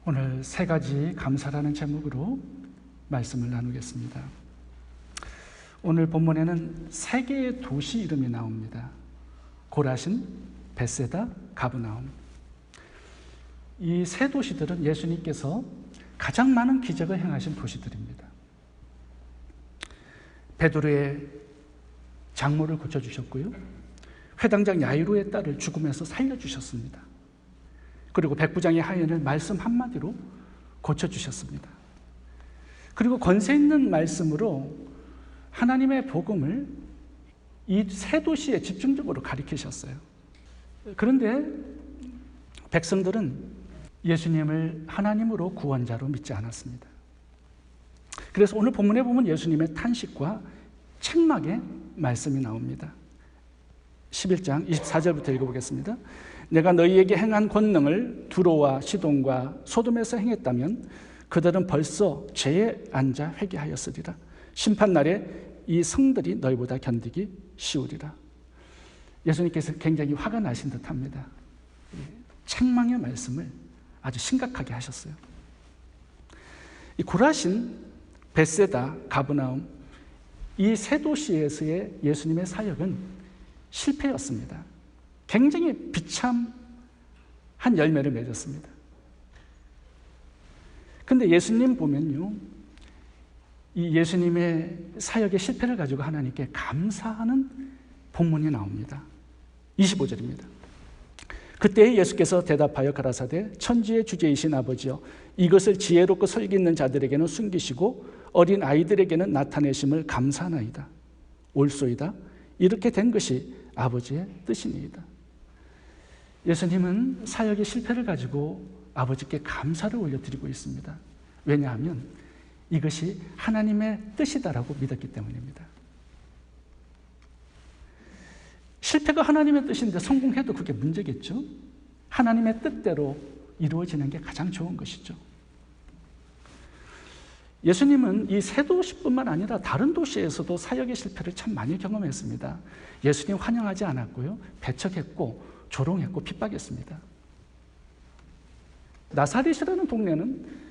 오늘 세 가지 감사라는 제목으로 말씀을 나누겠습니다. 오늘 본문에는 세 개의 도시 이름이 나옵니다. 고라신, 벳세다, 가브나움. 이 세 도시들은 예수님께서 가장 많은 기적을 행하신 도시들입니다. 베드로의 장모를 고쳐주셨고요. 회당장 야이로의 딸을 죽음에서 살려주셨습니다. 그리고 백부장의 하인을 말씀 한마디로 고쳐주셨습니다. 그리고 권세 있는 말씀으로 하나님의 복음을 이 세 도시에 집중적으로 가리키셨어요. 그런데 백성들은 예수님을 하나님으로 구원자로 믿지 않았습니다. 그래서 오늘 본문에 보면 예수님의 탄식과 책망의 말씀이 나옵니다. 11장 24절부터 읽어보겠습니다. 내가 너희에게 행한 권능을 두로와 시돈과 소돔에서 행했다면 그들은 벌써 죄에 앉아 회개하였으리라. 심판날에 이 성들이 너희보다 견디기 쉬우리라. 예수님께서 굉장히 화가 나신 듯합니다. 책망의 말씀을 아주 심각하게 하셨어요. 이 고라신, 벳세다, 가브나움 이 세 도시에서의 예수님의 사역은 실패였습니다. 굉장히 비참한 열매를 맺었습니다. 근데 예수님 보면요, 이 예수님의 사역의 실패를 가지고 하나님께 감사하는 본문이 나옵니다. 25절입니다. 그때 예수께서 대답하여 가라사대 천지의 주제이신 아버지여 이것을 지혜롭고 설기 있는 자들에게는 숨기시고 어린 아이들에게는 나타내심을 감사하나이다. 옳소이다. 이렇게 된 것이 아버지의 뜻이니이다. 예수님은 사역의 실패를 가지고 아버지께 감사를 올려드리고 있습니다. 왜냐하면 이것이 하나님의 뜻이다라고 믿었기 때문입니다. 실패가 하나님의 뜻인데 성공해도 그게 문제겠죠? 하나님의 뜻대로 이루어지는 게 가장 좋은 것이죠. 예수님은 이 세 도시뿐만 아니라 다른 도시에서도 사역의 실패를 참 많이 경험했습니다. 예수님 환영하지 않았고요. 배척했고 조롱했고 핍박했습니다. 나사렛이라는 동네는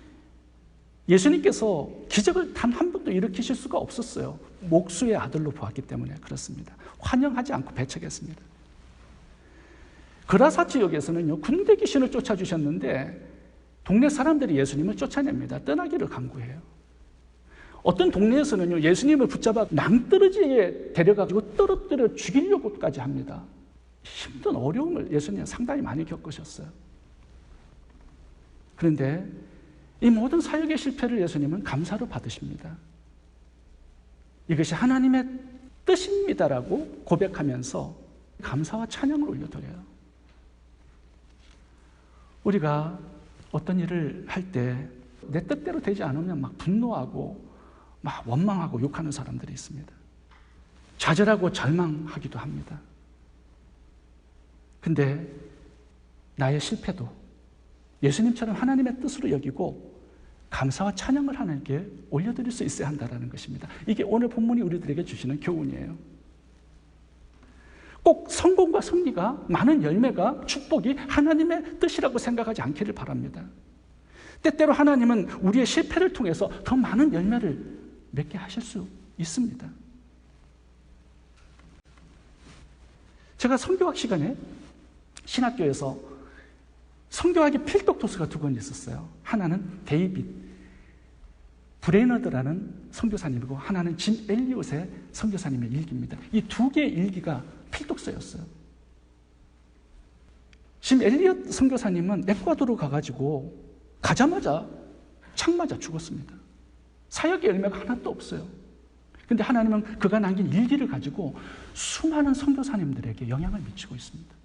예수님께서 기적을 단 한 번도 일으키실 수가 없었어요. 목수의 아들로 보았기 때문에 그렇습니다. 환영하지 않고 배척했습니다. 그라사 지역에서는요, 군대 귀신을 쫓아주셨는데 동네 사람들이 예수님을 쫓아냅니다. 떠나기를 강구해요. 어떤 동네에서는요, 예수님을 붙잡아 낭떠러지에 데려가지고 떨어뜨려 죽이려고까지 합니다. 힘든 어려움을 예수님은 상당히 많이 겪으셨어요. 그런데 이 모든 사역의 실패를 예수님은 감사로 받으십니다. 이것이 하나님의 뜻입니다라고 고백하면서 감사와 찬양을 올려드려요. 우리가 어떤 일을 할 때 내 뜻대로 되지 않으면 막 분노하고 막 원망하고 욕하는 사람들이 있습니다. 좌절하고 절망하기도 합니다. 근데 나의 실패도 예수님처럼 하나님의 뜻으로 여기고 감사와 찬양을 하나님께 올려드릴 수 있어야 한다는 것입니다. 이게 오늘 본문이 우리들에게 주시는 교훈이에요. 꼭 성공과 승리가 많은 열매가 축복이 하나님의 뜻이라고 생각하지 않기를 바랍니다. 때때로 하나님은 우리의 실패를 통해서 더 많은 열매를 맺게 하실 수 있습니다. 제가 선교학 시간에 신학교에서 선교학의 필독 도서가 두 권 있었어요. 하나는 데이빗 브레너드라는 선교사님이고 하나는 짐 엘리엇의 선교사님의 일기입니다. 이 두 개의 일기가 필독서였어요. 짐 엘리엇 선교사님은 에콰도르 가가지고 가자마자 창 맞아 죽었습니다. 사역의 열매가 하나도 없어요. 그런데 하나님은 그가 남긴 일기를 가지고 수많은 선교사님들에게 영향을 미치고 있습니다.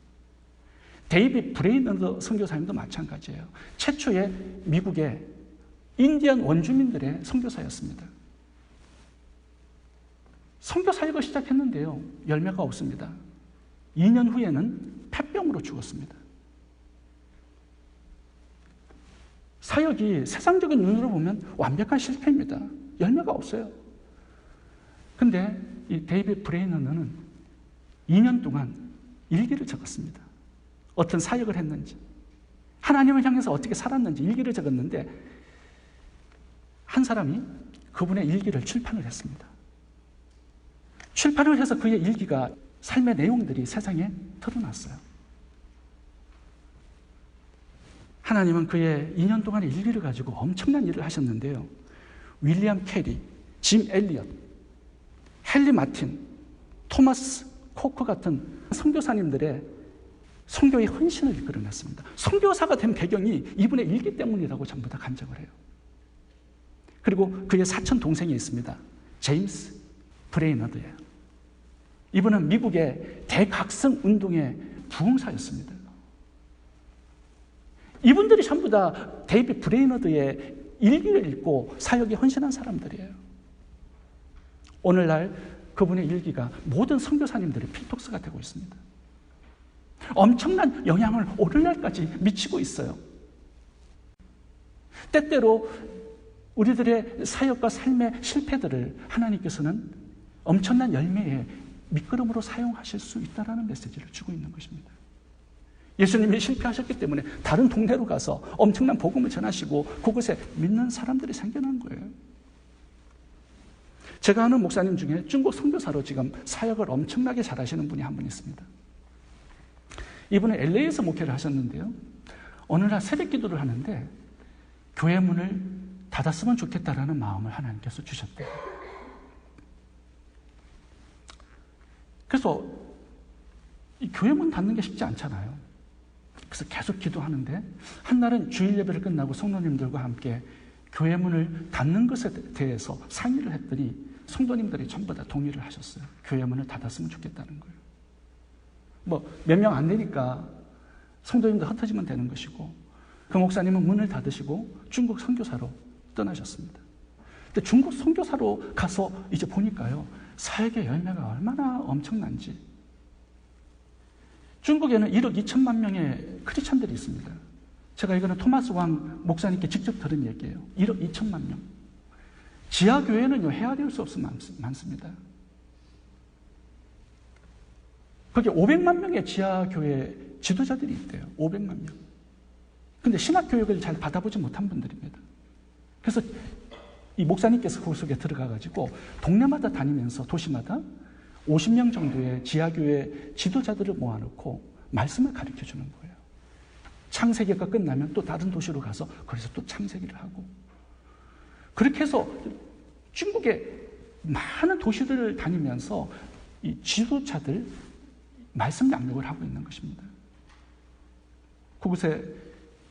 데이빗 브레이너드 선교사님도 마찬가지예요. 최초의 미국의 인디언 원주민들의 선교사였습니다. 선교 사역을 시작했는데요, 열매가 없습니다. 2년 후에는 폐병으로 죽었습니다. 사역이 세상적인 눈으로 보면 완벽한 실패입니다. 열매가 없어요. 근데 이 데이빗 브레이너는 2년 동안 일기를 적었습니다. 어떤 사역을 했는지, 하나님을 향해서 어떻게 살았는지 일기를 적었는데 한 사람이 그분의 일기를 출판을 했습니다. 출판을 해서 그의 일기가 삶의 내용들이 세상에 드러났어요. 하나님은 그의 2년 동안의 일기를 가지고 엄청난 일을 하셨는데요. 윌리엄 캐리, 짐 엘리엇, 헨리 마틴, 토마스 코커 같은 선교사님들의 선교의 헌신을 이끌어냈습니다. 선교사가 된 배경이 이분의 일기 때문이라고 전부 다 간증을 해요. 그리고 그의 사촌 동생이 있습니다. 제임스 브레이너드예요. 이분은 미국의 대각성 운동의 부흥사였습니다. 이분들이 전부 다 데이비드 브레이너드의 일기를 읽고 사역에 헌신한 사람들이에요. 오늘날 그분의 일기가 모든 선교사님들의 필독서가 되고 있습니다. 엄청난 영향을 오늘날까지 미치고 있어요. 때때로 우리들의 사역과 삶의 실패들을 하나님께서는 엄청난 열매의 밑거름으로 사용하실 수 있다는 메시지를 주고 있는 것입니다. 예수님이 실패하셨기 때문에 다른 동네로 가서 엄청난 복음을 전하시고 그곳에 믿는 사람들이 생겨난 거예요. 제가 아는 목사님 중에 중국 선교사로 지금 사역을 엄청나게 잘하시는 분이 한 분 있습니다. 이분은 LA에서 목회를 하셨는데요. 어느 날 새벽 기도를 하는데 교회 문을 닫았으면 좋겠다라는 마음을 하나님께서 주셨대요. 그래서 이 교회 문 닫는 게 쉽지 않잖아요. 그래서 계속 기도하는데 한날은 주일 예배를 끝나고 성도님들과 함께 교회 문을 닫는 것에 대해서 상의를 했더니 성도님들이 전부 다 동의를 하셨어요. 교회 문을 닫았으면 좋겠다는 거예요. 몇 명 안 되니까 성도님들 흩어지면 되는 것이고 그 목사님은 문을 닫으시고 중국 선교사로 떠나셨습니다. 근데 중국 선교사로 가서 이제 보니까요. 사역의 열매가 얼마나 엄청난지. 중국에는 1억 2천만 명의 크리스찬들이 있습니다. 제가 이거는 토마스 왕 목사님께 직접 들은 얘기예요. 1억 2천만 명. 지하교회는요, 헤아릴 수 없이 많습니다. 거기에 500만 명의 지하교회 지도자들이 있대요. 500만 명. 근데 신학교육을 잘 받아보지 못한 분들입니다. 그래서 이 목사님께서 그 속에 들어가가지고 동네마다 다니면서 도시마다 50명 정도의 지하교회 지도자들을 모아놓고 말씀을 가르쳐주는 거예요. 창세기가 끝나면 또 다른 도시로 가서 거기서 또 창세기를 하고 그렇게 해서 중국의 많은 도시들을 다니면서 이 지도자들 말씀 양육을 하고 있는 것입니다. 그곳에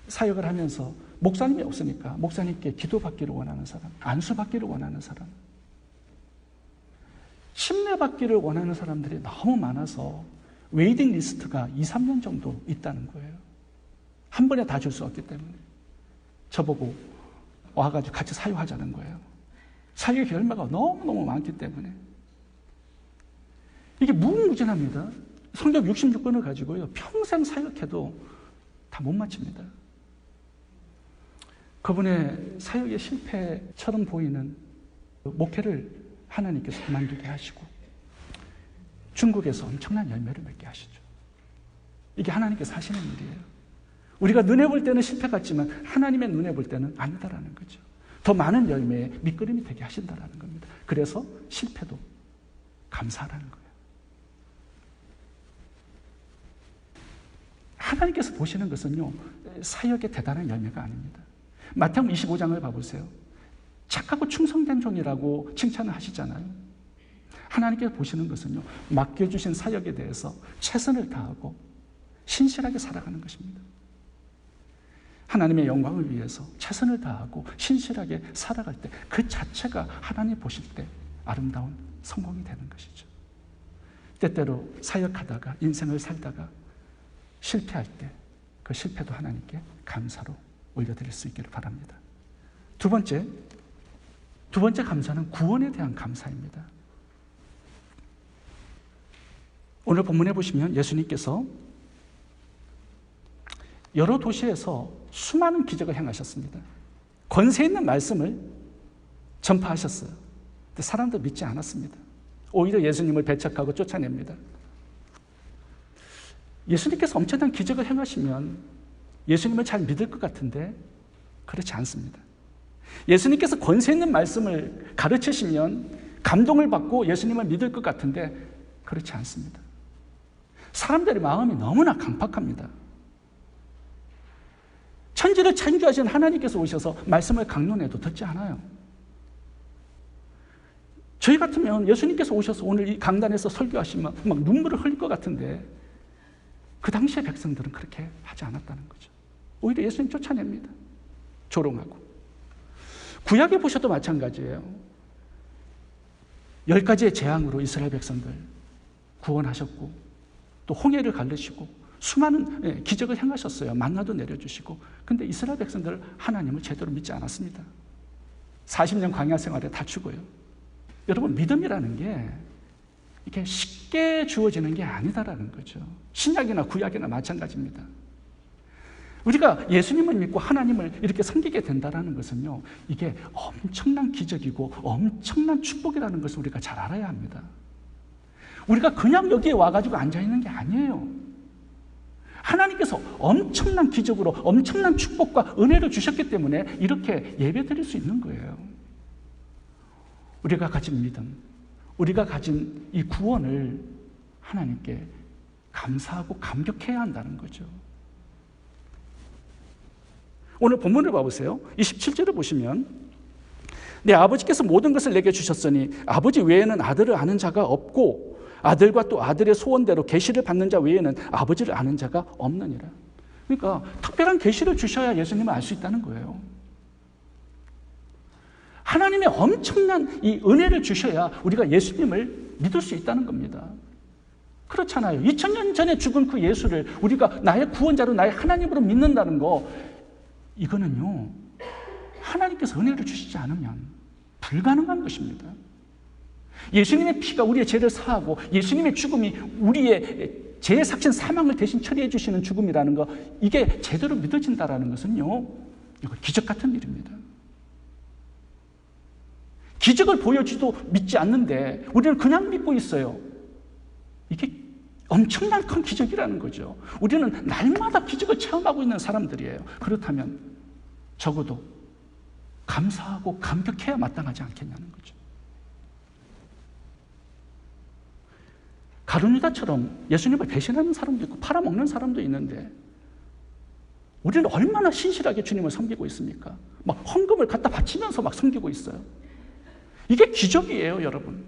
사역을 하면서 목사님이 없으니까 목사님께 기도받기를 원하는 사람, 안수받기를 원하는 사람, 침례받기를 원하는 사람들이 너무 많아서 웨이팅 리스트가 2, 3년 정도 있다는 거예요. 한 번에 다 줄 수 없기 때문에 저보고 와가지고 같이 사역하자는 거예요. 사역의 열매가 너무너무 많기 때문에 이게 무궁무진합니다. 성경 66권을 가지고요 평생 사역해도 다 못 마칩니다. 그분의 사역의 실패처럼 보이는 목회를 하나님께서 그만두게 하시고 중국에서 엄청난 열매를 맺게 하시죠. 이게 하나님께서 하시는 일이에요. 우리가 눈에 볼 때는 실패 같지만 하나님의 눈에 볼 때는 아니다라는 거죠. 더 많은 열매의 밑거름이 되게 하신다라는 겁니다. 그래서 실패도 감사하라는 거예요. 하나님께서 보시는 것은요 사역의 대단한 열매가 아닙니다. 마태복음 25장을 봐보세요. 착하고 충성된 종이라고 칭찬을 하시잖아요. 하나님께서 보시는 것은요 맡겨주신 사역에 대해서 최선을 다하고 신실하게 살아가는 것입니다. 하나님의 영광을 위해서 최선을 다하고 신실하게 살아갈 때 그 자체가 하나님 보실 때 아름다운 성공이 되는 것이죠. 때때로 사역하다가 인생을 살다가 실패할 때 그 실패도 하나님께 감사로 올려드릴 수 있기를 바랍니다. 두 번째 감사는 구원에 대한 감사입니다. 오늘 본문에 보시면 예수님께서 여러 도시에서 수많은 기적을 행하셨습니다. 권세 있는 말씀을 전파하셨어요. 근데 사람들 믿지 않았습니다. 오히려 예수님을 배척하고 쫓아냅니다. 예수님께서 엄청난 기적을 행하시면 예수님을 잘 믿을 것 같은데 그렇지 않습니다. 예수님께서 권세 있는 말씀을 가르치시면 감동을 받고 예수님을 믿을 것 같은데 그렇지 않습니다. 사람들의 마음이 너무나 강팍합니다. 천지를 창조하신 하나님께서 오셔서 말씀을 강론해도 듣지 않아요. 저희 같으면 예수님께서 오셔서 오늘 이 강단에서 설교하시면 막 눈물을 흘릴 것 같은데 그 당시의 백성들은 그렇게 하지 않았다는 거죠. 오히려 예수님 쫓아냅니다. 조롱하고. 구약에 보셔도 마찬가지예요. 10가지의 재앙으로 이스라엘 백성들 구원하셨고 또 홍해를 가르시고 수많은 기적을 행하셨어요. 만나도 내려주시고. 근데 이스라엘 백성들 하나님을 제대로 믿지 않았습니다. 40년 광야 생활에 다 죽어요. 여러분, 믿음이라는 게 이렇게 쉽게 주어지는 게 아니다라는 거죠. 신약이나 구약이나 마찬가지입니다. 우리가 예수님을 믿고 하나님을 이렇게 섬기게 된다는 것은요, 이게 엄청난 기적이고 엄청난 축복이라는 것을 우리가 잘 알아야 합니다. 우리가 그냥 여기에 와가지고 앉아있는 게 아니에요. 하나님께서 엄청난 기적으로 엄청난 축복과 은혜를 주셨기 때문에 이렇게 예배드릴 수 있는 거예요. 우리가 가진 믿음, 우리가 가진 이 구원을 하나님께 감사하고 감격해야 한다는 거죠. 오늘 본문을 봐보세요. 27절을 보시면 내 아버지께서 모든 것을 내게 주셨으니 아버지 외에는 아들을 아는 자가 없고 아들과 또 아들의 소원대로 계시를 받는 자 외에는 아버지를 아는 자가 없느니라. 그러니까 특별한 계시를 주셔야 예수님을 알 수 있다는 거예요. 하나님의 엄청난 이 은혜를 주셔야 우리가 예수님을 믿을 수 있다는 겁니다. 그렇잖아요. 2000년 전에 죽은 그 예수를 우리가 나의 구원자로 나의 하나님으로 믿는다는 거, 이거는요, 하나님께서 은혜를 주시지 않으면 불가능한 것입니다. 예수님의 피가 우리의 죄를 사하고 예수님의 죽음이 우리의 죄의 삭신 사망을 대신 처리해 주시는 죽음이라는 거, 이게 제대로 믿어진다는 것은요, 이거 기적 같은 일입니다. 기적을 보여주도 믿지 않는데 우리는 그냥 믿고 있어요. 이게 엄청난 큰 기적이라는 거죠. 우리는 날마다 기적을 체험하고 있는 사람들이에요. 그렇다면 적어도 감사하고 감격해야 마땅하지 않겠냐는 거죠. 가룟유다처럼 예수님을 배신하는 사람도 있고 팔아먹는 사람도 있는데 우리는 얼마나 신실하게 주님을 섬기고 있습니까? 막 헌금을 갖다 바치면서 막 섬기고 있어요. 이게 기적이에요, 여러분.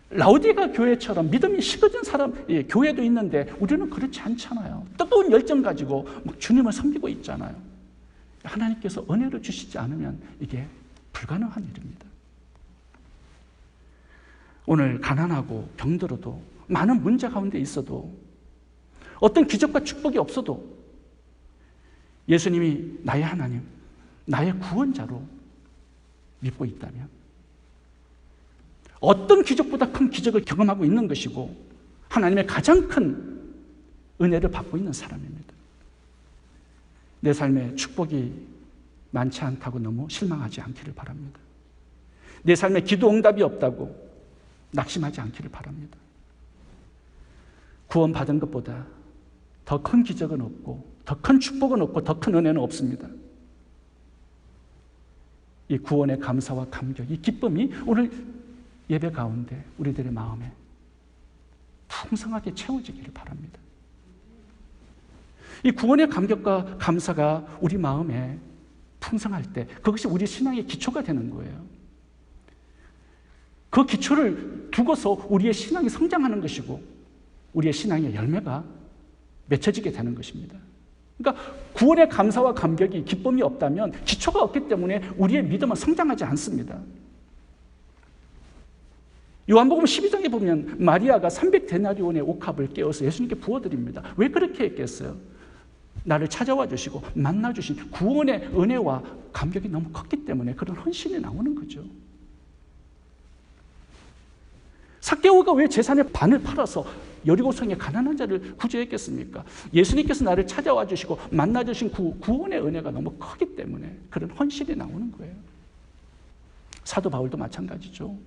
라오디게아 교회처럼 믿음이 식어진 사람, 교회도 있는데 우리는 그렇지 않잖아요. 뜨거운 열정 가지고 막 주님을 섬기고 있잖아요. 하나님께서 은혜를 주시지 않으면 이게 불가능한 일입니다. 오늘 가난하고 병들어도 많은 문제 가운데 있어도 어떤 기적과 축복이 없어도 예수님이 나의 하나님, 나의 구원자로 믿고 있다면 어떤 기적보다 큰 기적을 경험하고 있는 것이고 하나님의 가장 큰 은혜를 받고 있는 사람입니다. 내 삶에 축복이 많지 않다고 너무 실망하지 않기를 바랍니다. 내 삶에 기도 응답이 없다고 낙심하지 않기를 바랍니다. 구원받은 것보다 더 큰 기적은 없고 더 큰 축복은 없고 더 큰 은혜는 없습니다. 이 구원의 감사와 감격, 이 기쁨이 오늘 예배 가운데 우리들의 마음에 풍성하게 채워지기를 바랍니다. 이 구원의 감격과 감사가 우리 마음에 풍성할 때 그것이 우리 신앙의 기초가 되는 거예요. 그 기초를 두고서 우리의 신앙이 성장하는 것이고 우리의 신앙의 열매가 맺혀지게 되는 것입니다. 그러니까 구원의 감사와 감격이 기쁨이 없다면 기초가 없기 때문에 우리의 믿음은 성장하지 않습니다. 요한복음 12장에 보면 마리아가 300데나리온의 옥합을 깨워서 예수님께 부어드립니다. 왜 그렇게 했겠어요? 나를 찾아와 주시고 만나 주신 구원의 은혜와 감격이 너무 컸기 때문에 그런 헌신이 나오는 거죠. 삭개오가 왜 재산의 반을 팔아서 여리고성의 가난한 자를 구제했겠습니까? 예수님께서 나를 찾아와 주시고 만나 주신 구원의 은혜가 너무 크기 때문에 그런 헌신이 나오는 거예요. 사도 바울도 마찬가지죠.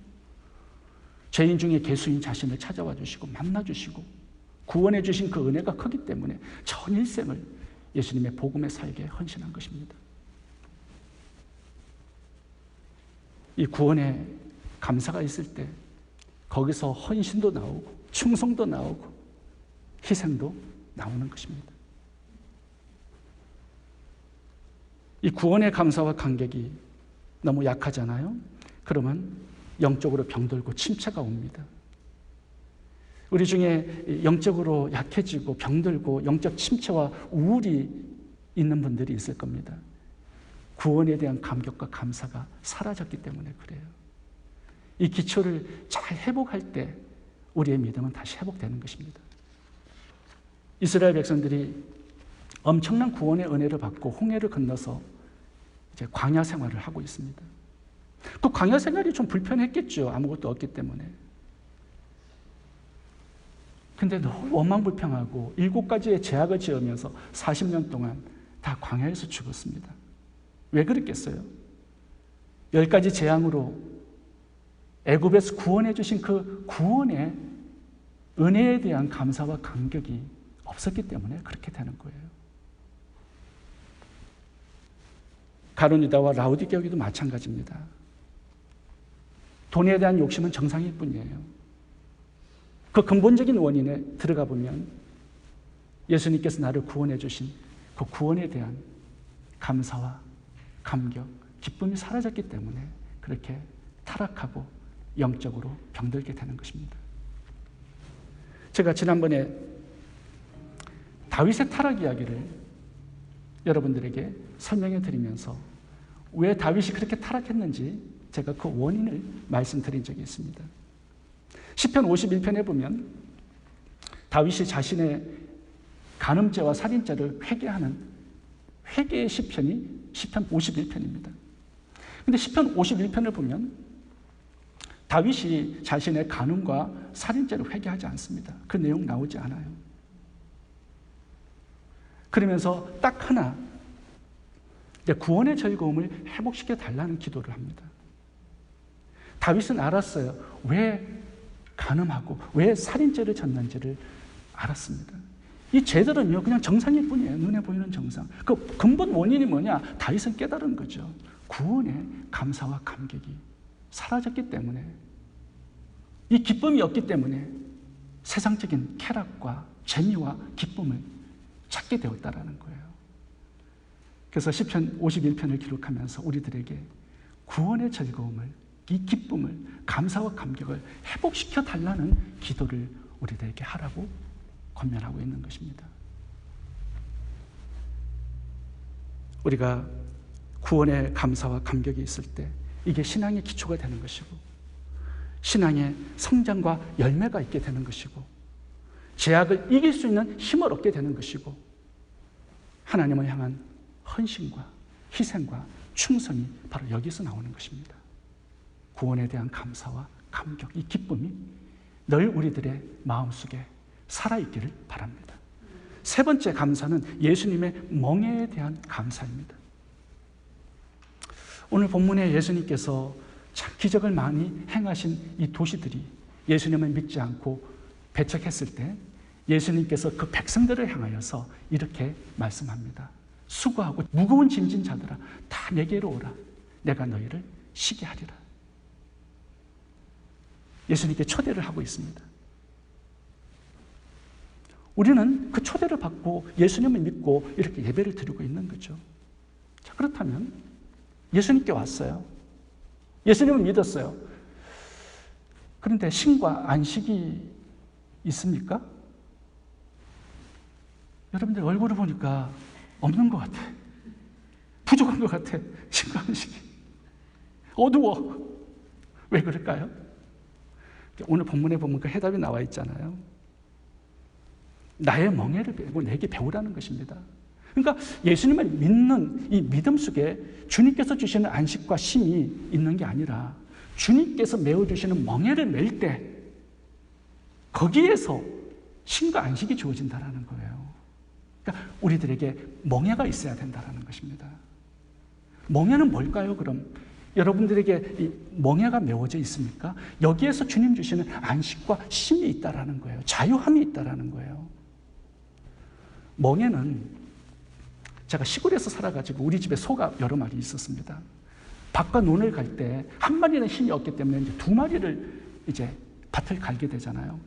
죄인 중에 개수인 자신을 찾아와 주시고 만나 주시고 구원해 주신 그 은혜가 크기 때문에 전 일생을 예수님의 복음의 사역에 헌신한 것입니다. 이 구원에 감사가 있을 때 거기서 헌신도 나오고 충성도 나오고 희생도 나오는 것입니다. 이 구원의 감사와 감격이 너무 약하잖아요. 그러면 영적으로 병들고 침체가 옵니다. 우리 중에 영적으로 약해지고 병들고 영적 침체와 우울이 있는 분들이 있을 겁니다. 구원에 대한 감격과 감사가 사라졌기 때문에 그래요. 이 기초를 잘 회복할 때 우리의 믿음은 다시 회복되는 것입니다. 이스라엘 백성들이 엄청난 구원의 은혜를 받고 홍해를 건너서 이제 광야 생활을 하고 있습니다. 그 광야 생활이 좀 불편했겠죠. 아무것도 없기 때문에. 근데 너무 원망불평하고 7가지의 제약을 지으면서 40년 동안 다 광야에서 죽었습니다. 왜 그랬겠어요? 10가지 재앙으로 애굽에서 구원해 주신 그 구원의 은혜에 대한 감사와 감격이 없었기 때문에 그렇게 되는 거예요. 가룟 유다와 라오디게아 교회도 마찬가지입니다. 돈에 대한 욕심은 정상일 뿐이에요. 그 근본적인 원인에 들어가 보면 예수님께서 나를 구원해 주신 그 구원에 대한 감사와 감격, 기쁨이 사라졌기 때문에 그렇게 타락하고 영적으로 병들게 되는 것입니다. 제가 지난번에 다윗의 타락 이야기를 여러분들에게 설명해 드리면서 왜 다윗이 그렇게 타락했는지 제가 그 원인을 말씀드린 적이 있습니다. 시편 51편에 보면 다윗이 자신의 간음죄와 살인죄를 회개하는 회개의 시편이 시편 51편입니다. 그런데 시편 51편을 보면 다윗이 자신의 간음과 살인죄를 회개하지 않습니다. 그 내용 나오지 않아요. 그러면서 딱 하나 구원의 즐거움을 회복시켜 달라는 기도를 합니다. 다윗은 알았어요. 왜 간음하고 왜 살인죄를 졌는지를 알았습니다. 이 죄들은요 그냥 정상일 뿐이에요. 눈에 보이는 정상. 그 근본 원인이 뭐냐? 다윗은 깨달은 거죠. 구원의 감사와 감격이 사라졌기 때문에, 이 기쁨이 없기 때문에 세상적인 쾌락과 재미와 기쁨을 찾게 되었다라는 거예요. 그래서 시편 51편을 기록하면서 우리들에게 구원의 즐거움을, 이 기쁨을, 감사와 감격을 회복시켜 달라는 기도를 우리들에게 하라고 권면하고 있는 것입니다. 우리가 구원의 감사와 감격이 있을 때 이게 신앙의 기초가 되는 것이고 신앙의 성장과 열매가 있게 되는 것이고 죄악을 이길 수 있는 힘을 얻게 되는 것이고 하나님을 향한 헌신과 희생과 충성이 바로 여기서 나오는 것입니다. 구원에 대한 감사와 감격, 이 기쁨이 늘 우리들의 마음속에 살아있기를 바랍니다. 세 번째 감사는 예수님의 멍에에 대한 감사입니다. 오늘 본문에 예수님께서 참 기적을 많이 행하신 이 도시들이 예수님을 믿지 않고 배척했을 때 예수님께서 그 백성들을 향하여서 이렇게 말씀합니다. 수고하고 무거운 짐진 자들아 다 내게로 오라. 내가 너희를 쉬게 하리라. 예수님께 초대를 하고 있습니다. 우리는 그 초대를 받고 예수님을 믿고 이렇게 예배를 드리고 있는 거죠. 자, 그렇다면 예수님께 왔어요. 예수님을 믿었어요. 그런데 쉼과 안식이 있습니까? 여러분들 얼굴을 보니까 없는 것 같아. 부족한 것 같아. 쉼과 안식이. 어두워. 왜 그럴까요? 오늘 본문에 보면 그 해답이 나와 있잖아요. 나의 멍에를 배우고 내게 배우라는 것입니다. 그러니까 예수님을 믿는 이 믿음 속에 주님께서 주시는 안식과 쉼이 있는 게 아니라 주님께서 메워주시는 멍에를 맬 때 거기에서 쉼과 안식이 주어진다는 거예요. 그러니까 우리들에게 멍에가 있어야 된다는 것입니다. 멍에는 뭘까요? 그럼 여러분들에게 이 멍에가 메워져 있습니까? 여기에서 주님 주시는 안식과 쉼이 있다라는 거예요. 자유함이 있다라는 거예요. 멍에는 제가 시골에서 살아가지고 우리 집에 소가 여러 마리 있었습니다. 밭과 논을 갈 때 한 마리는 힘이 없기 때문에 이제 두 마리를 이제 밭을 갈게 되잖아요.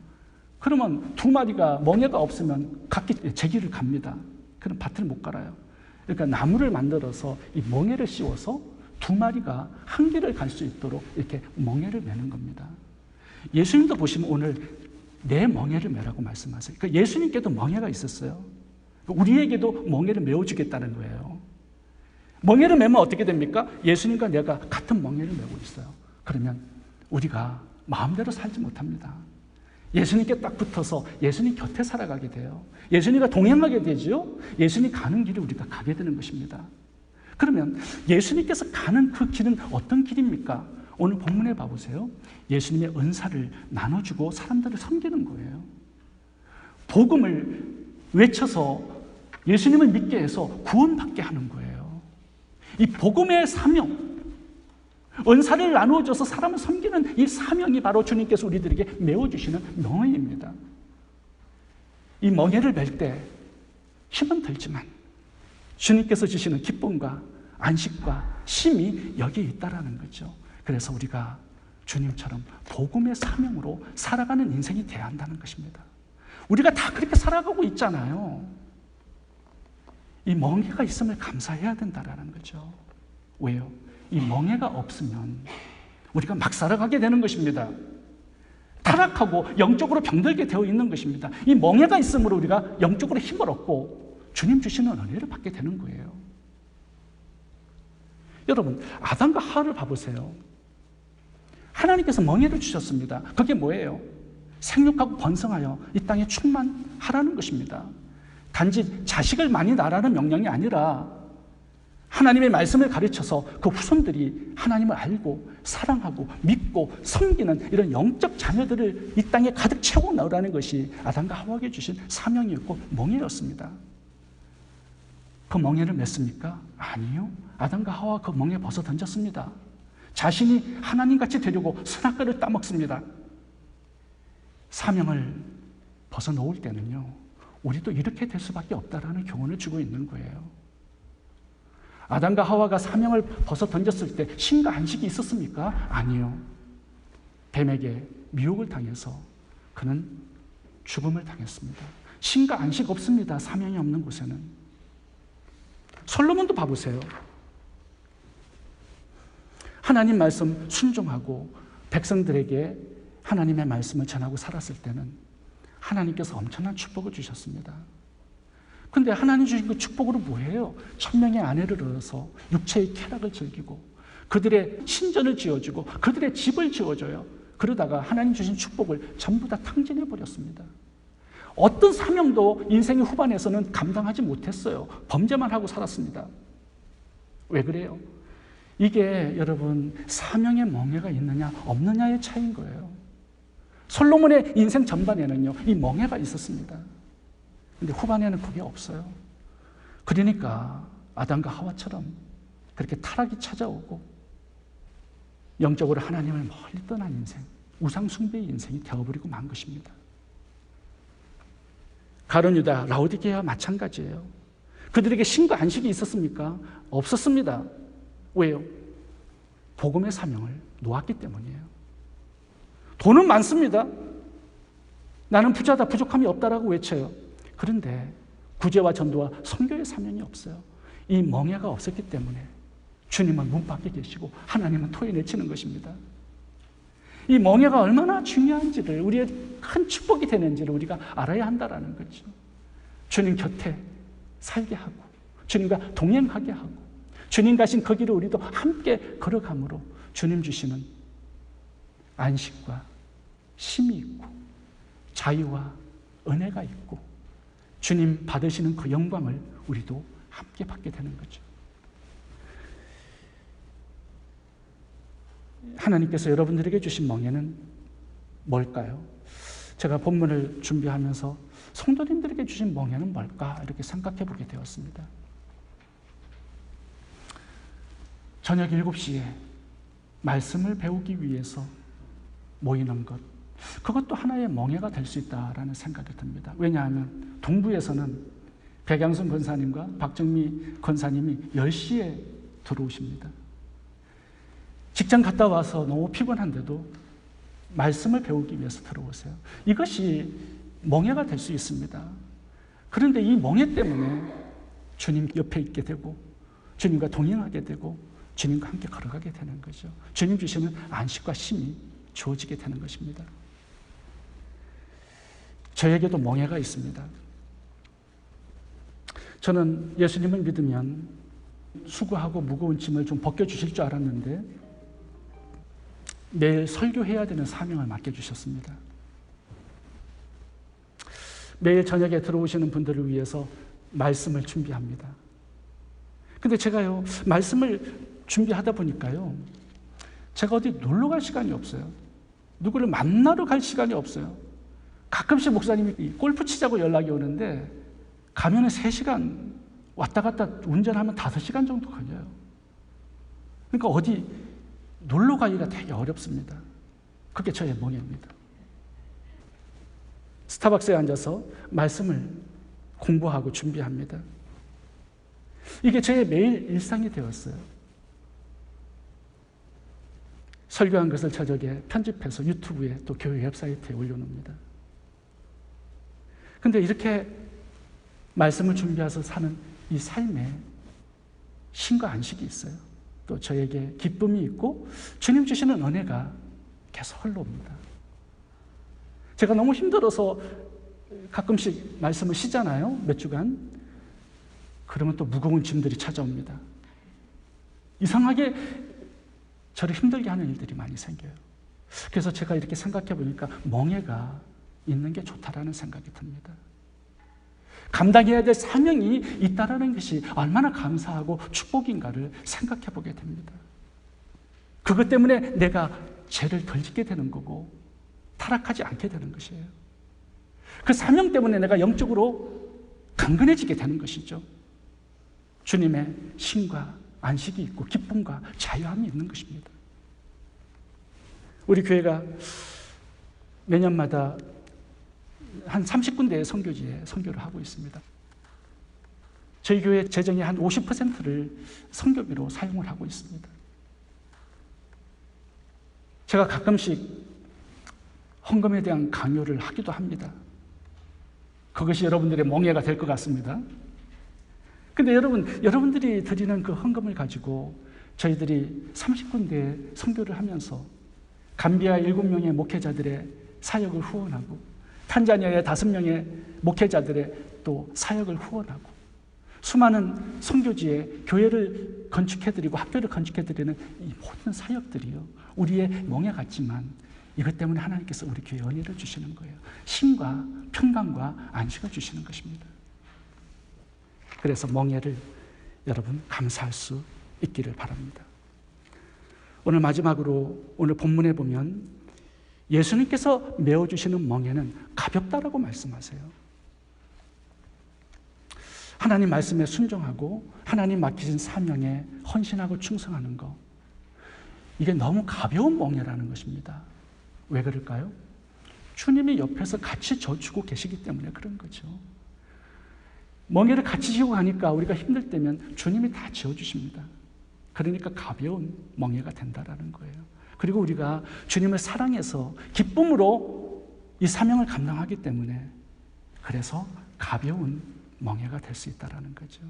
그러면 두 마리가 멍에가 없으면 각기 제 길을 갑니다. 그럼 밭을 못 갈아요. 그러니까 나무를 만들어서 이 멍에를 씌워서 두 마리가 한 길을 갈 수 있도록 이렇게 멍에를 매는 겁니다. 예수님도 보시면 오늘 내 멍에를 매라고 말씀하세요. 그러니까 예수님께도 멍에가 있었어요. 우리에게도 멍에를 메워주겠다는 거예요. 멍에를 매면 어떻게 됩니까? 예수님과 내가 같은 멍에를 메고 있어요. 그러면 우리가 마음대로 살지 못합니다. 예수님께 딱 붙어서 예수님 곁에 살아가게 돼요. 예수님과 동행하게 되죠. 예수님 가는 길을 우리가 가게 되는 것입니다. 그러면 예수님께서 가는 그 길은 어떤 길입니까? 오늘 본문에 봐보세요. 예수님의 은사를 나눠주고 사람들을 섬기는 거예요. 복음을 외쳐서 예수님을 믿게 해서 구원받게 하는 거예요. 이 복음의 사명, 은사를 나누어줘서 사람을 섬기는 이 사명이 바로 주님께서 우리들에게 메워주시는 멍에입니다. 이 멍에를 맬 때 힘은 들지만 주님께서 주시는 기쁨과 안식과 쉼이 여기에 있다라는 거죠. 그래서 우리가 주님처럼 복음의 사명으로 살아가는 인생이 돼야 한다는 것입니다. 우리가 다 그렇게 살아가고 있잖아요. 이 멍에가 있음을 감사해야 된다라는 거죠. 왜요? 이 멍에가 없으면 우리가 막 살아가게 되는 것입니다. 타락하고 영적으로 병들게 되어 있는 것입니다. 이 멍에가 있으므로 우리가 영적으로 힘을 얻고 주님 주시는 은혜를 받게 되는 거예요. 여러분, 아담과 하와를 봐보세요. 하나님께서 멍에를 주셨습니다. 그게 뭐예요? 생육하고 번성하여 이 땅에 충만하라는 것입니다. 단지 자식을 많이 낳으라는 명령이 아니라 하나님의 말씀을 가르쳐서 그 후손들이 하나님을 알고 사랑하고 믿고 섬기는 이런 영적 자녀들을 이 땅에 가득 채워 넣으라는 것이 아담과 하와에게 주신 사명이었고 멍에였습니다. 그 멍에를 맸습니까? 아니요. 아담과 하와 그 멍에 벗어 던졌습니다. 자신이 하나님같이 되려고 선악과를 따먹습니다. 사명을 벗어 놓을 때는요, 우리도 이렇게 될 수밖에 없다라는 교훈을 주고 있는 거예요. 아담과 하와가 사명을 벗어 던졌을 때 신과 안식이 있었습니까? 아니요. 뱀에게 미혹을 당해서 그는 죽음을 당했습니다. 신과 안식 없습니다. 사명이 없는 곳에는. 솔로몬도 봐보세요. 하나님 말씀 순종하고 백성들에게 하나님의 말씀을 전하고 살았을 때는 하나님께서 엄청난 축복을 주셨습니다. 근데 하나님 주신 그 축복으로 뭐예요? 1000명의 아내를 얻어서 육체의 쾌락을 즐기고 그들의 신전을 지어주고 그들의 집을 지어줘요. 그러다가 하나님 주신 축복을 전부 다 탕진해버렸습니다. 어떤 사명도 인생의 후반에서는 감당하지 못했어요. 범죄만 하고 살았습니다. 왜 그래요? 이게 여러분 사명의 멍에가 있느냐 없느냐의 차이인 거예요. 솔로몬의 인생 전반에는요 이 멍에가 있었습니다. 근데 후반에는 그게 없어요. 그러니까 아담과 하와처럼 그렇게 타락이 찾아오고 영적으로 하나님을 멀리 떠난 인생, 우상 숭배의 인생이 되어버리고 만 것입니다. 가룟 유다, 라오디게아와 마찬가지예요. 그들에게 신과 안식이 있었습니까? 없었습니다. 왜요? 복음의 사명을 놓았기 때문이에요. 돈은 많습니다. 나는 부자다, 부족함이 없다라고 외쳐요. 그런데 구제와 전도와 선교의 사명이 없어요. 이 멍에가 없었기 때문에 주님은 문 밖에 계시고 하나님은 토해내 치는 것입니다. 이 멍에가 얼마나 중요한지를, 우리의 큰 축복이 되는지를 우리가 알아야 한다는 거죠. 주님 곁에 살게 하고 주님과 동행하게 하고 주님 가신 그 길을 우리도 함께 걸어감으로 주님 주시는 안식과 쉼이 있고 자유와 은혜가 있고 주님 받으시는 그 영광을 우리도 함께 받게 되는 거죠. 하나님께서 여러분들에게 주신 멍에는 뭘까요? 제가 본문을 준비하면서 성도님들에게 주신 멍에는 뭘까? 이렇게 생각해 보게 되었습니다. 저녁 7시에 말씀을 배우기 위해서 모이는 것, 그것도 하나의 멍해가 될 수 있다라는 생각이 듭니다. 왜냐하면 동부에서는 백양순 권사님과 박정미 권사님이 10시에 들어오십니다. 직장 갔다 와서 너무 피곤한데도 말씀을 배우기 위해서 들어오세요. 이것이 멍해가 될 수 있습니다. 그런데 이 멍해 때문에 주님 옆에 있게 되고 주님과 동행하게 되고 주님과 함께 걸어가게 되는 거죠. 주님 주시는 안식과 쉼이 주어지게 되는 것입니다. 저에게도 멍해가 있습니다. 저는 예수님을 믿으면 수고하고 무거운 짐을 좀 벗겨주실 줄 알았는데 매일 설교해야 되는 사명을 맡겨주셨습니다. 매일 저녁에 들어오시는 분들을 위해서 말씀을 준비합니다. 근데 제가요, 말씀을 준비하다 보니까요, 제가 어디 놀러 갈 시간이 없어요. 누구를 만나러 갈 시간이 없어요. 가끔씩 목사님이 골프 치자고 연락이 오는데 가면은 3시간, 왔다 갔다 운전하면 5시간 정도 걸려요. 그러니까 어디 놀러 가기가 되게 어렵습니다. 그게 저의 멍해입니다. 스타벅스에 앉아서 말씀을 공부하고 준비합니다. 이게 저의 매일 일상이 되었어요. 설교한 것을 저녁에 편집해서 유튜브에 또 교회 웹사이트에 올려놓습니다. 근데 이렇게 말씀을 준비해서 사는 이 삶에 쉼과 안식이 있어요. 또 저에게 기쁨이 있고 주님 주시는 은혜가 계속 흘러옵니다. 제가 너무 힘들어서 가끔씩 말씀을 쉬잖아요. 몇 주간. 그러면 또 무거운 짐들이 찾아옵니다. 이상하게 저를 힘들게 하는 일들이 많이 생겨요. 그래서 제가 이렇게 생각해 보니까 멍해가 있는 게 좋다라는 생각이 듭니다. 감당해야 될 사명이 있다라는 것이 얼마나 감사하고 축복인가를 생각해 보게 됩니다. 그것 때문에 내가 죄를 덜 짓게 되는 거고 타락하지 않게 되는 것이에요. 그 사명 때문에 내가 영적으로 강건해지게 되는 것이죠. 주님의 쉼과 안식이 있고 기쁨과 자유함이 있는 것입니다. 우리 교회가 매년마다 한 30군데의 선교지에 선교를 하고 있습니다. 저희 교회 재정의 한 50%를 선교비로 사용을 하고 있습니다. 제가 가끔씩 헌금에 대한 강요를 하기도 합니다. 그것이 여러분들의 멍해가 될 것 같습니다. 근데 여러분들이 드리는 그 헌금을 가지고 저희들이 30군데 선교를 하면서 감비아 7명의 목회자들의 사역을 후원하고 탄자니아의 5명의 목회자들의 또 사역을 후원하고 수많은 선교지에 교회를 건축해드리고 학교를 건축해드리는 이 모든 사역들이요, 우리의 멍해 같지만 이것 때문에 하나님께서 우리 교회에 은혜를 주시는 거예요. 쉼과 평강과 안식을 주시는 것입니다. 그래서 멍해를 여러분 감사할 수 있기를 바랍니다. 오늘 마지막으로 오늘 본문에 보면 예수님께서 메어주시는 멍해는 가볍다라고 말씀하세요. 하나님 말씀에 순종하고 하나님 맡기신 사명에 헌신하고 충성하는 것, 이게 너무 가벼운 멍해라는 것입니다. 왜 그럴까요? 주님이 옆에서 같이 져주고 계시기 때문에 그런 거죠. 멍해를 같이 지고 가니까 우리가 힘들 때면 주님이 다 지어주십니다. 그러니까 가벼운 멍해가 된다라는 거예요. 그리고 우리가 주님을 사랑해서 기쁨으로 이 사명을 감당하기 때문에 그래서 가벼운 멍해가 될 수 있다는 거죠.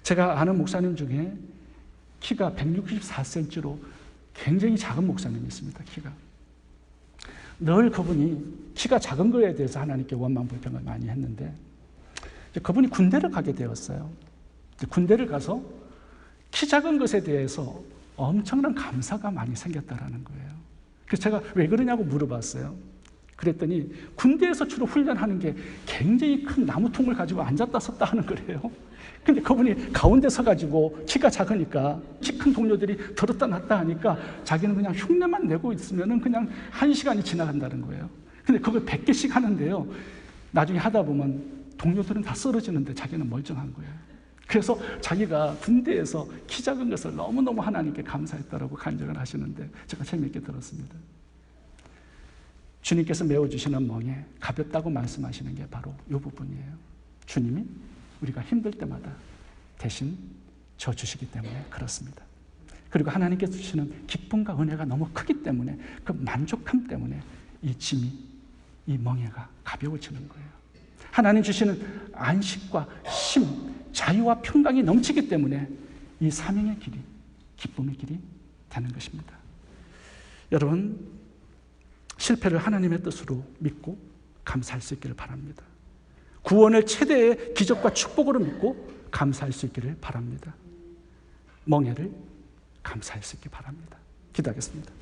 제가 아는 목사님 중에 키가 164cm로 굉장히 작은 목사님이 있습니다. 키가. 늘 그분이 키가 작은 거에 대해서 하나님께 원망 불평을 많이 했는데 그분이 군대를 가게 되었어요. 군대를 가서 키 작은 것에 대해서 엄청난 감사가 많이 생겼다라는 거예요. 그래서 제가 왜 그러냐고 물어봤어요. 그랬더니 군대에서 주로 훈련하는 게 굉장히 큰 나무통을 가지고 앉았다 섰다 하는 거래요. 근데 그분이 가운데 서가지고 키가 작으니까 키 큰 동료들이 들었다 놨다 하니까 자기는 그냥 흉내만 내고 있으면 그냥 1시간이 지나간다는 거예요. 근데 그걸 100개씩 하는데요, 나중에 하다 보면 동료들은 다 쓰러지는데 자기는 멀쩡한 거예요. 그래서 자기가 군대에서 키 작은 것을 너무너무 하나님께 감사했다라고 간증을 하시는데 제가 재미있게 들었습니다. 주님께서 메워주시는 멍에 가볍다고 말씀하시는 게 바로 이 부분이에요. 주님이 우리가 힘들 때마다 대신 져주시기 때문에 그렇습니다. 그리고 하나님께서 주시는 기쁨과 은혜가 너무 크기 때문에 그 만족함 때문에 이 짐이, 이 멍에가 가벼워지는 거예요. 하나님 주시는 안식과 쉼, 자유와 평강이 넘치기 때문에 이 사명의 길이, 기쁨의 길이 되는 것입니다. 여러분, 실패를 하나님의 뜻으로 믿고 감사할 수 있기를 바랍니다. 구원을 최대의 기적과 축복으로 믿고 감사할 수 있기를 바랍니다. 멍에를 감사할 수 있기 바랍니다. 기도하겠습니다.